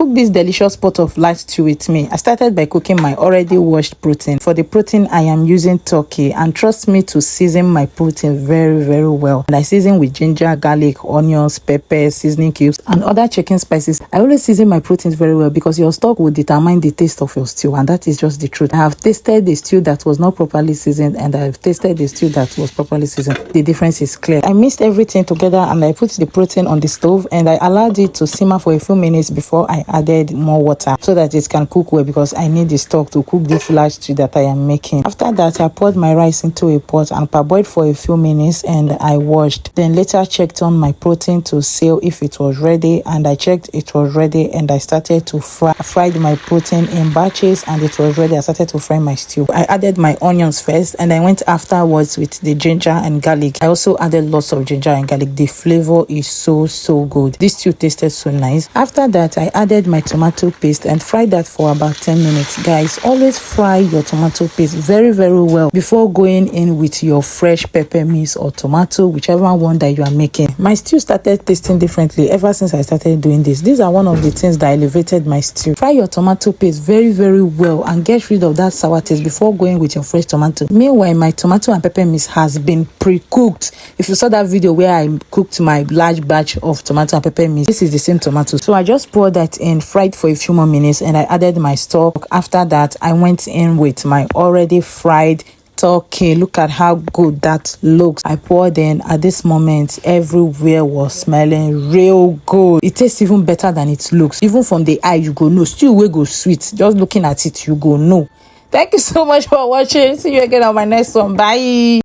cook this delicious pot of light stew with me. I started by cooking my already washed protein. For the protein, I am using turkey, and trust me to season my protein very well. And I season with ginger, garlic, onions, pepper, seasoning cubes, and other chicken spices. I always season my proteins very well because your stock will determine the taste of your stew, and that is just the truth. I have tasted the stew that was not properly seasoned, and I have tasted the stew that was properly seasoned. The difference is clear. I mixed everything together and I put the protein on the stove and I allowed it to simmer for a few minutes before I added more water so that it can cook well, because I need the stock to cook this large stew that I am making. After that, I poured my rice into a pot and parboiled for a few minutes and I washed. Then later checked on my protein to see if it was ready, and I checked it was ready and I started to fry my protein in batches, and it was ready. I started to fry my stew. I added my onions first and I went afterwards with the ginger and garlic. I also added lots of ginger and garlic. The flavor is so good. This stew tasted so nice. After that, I added my tomato paste and fried that for about 10 minutes. Guys, always fry your tomato paste very well before going in with your fresh pepper mix or tomato, whichever one that you are making. My stew started tasting differently ever since I started doing this. These are one of the things that elevated my stew. Fry your tomato paste very well and get rid of that sour taste before going with your fresh tomato. Meanwhile, my tomato and pepper mix has been pre-cooked. If you saw that video where I cooked my large batch of tomato and pepper mix, this is the same tomato. So I just poured that in, fried for a few more minutes, and I added my stock. After that, I went in with my already fried turkey. Look at how good that looks. I poured in. At this moment, everywhere was smelling real good. It tastes even better than it looks. Even from the eye, you go know. Stew will go sweet. Just looking at it, you go know. Thank you so much for watching. See you again on my next one. Bye.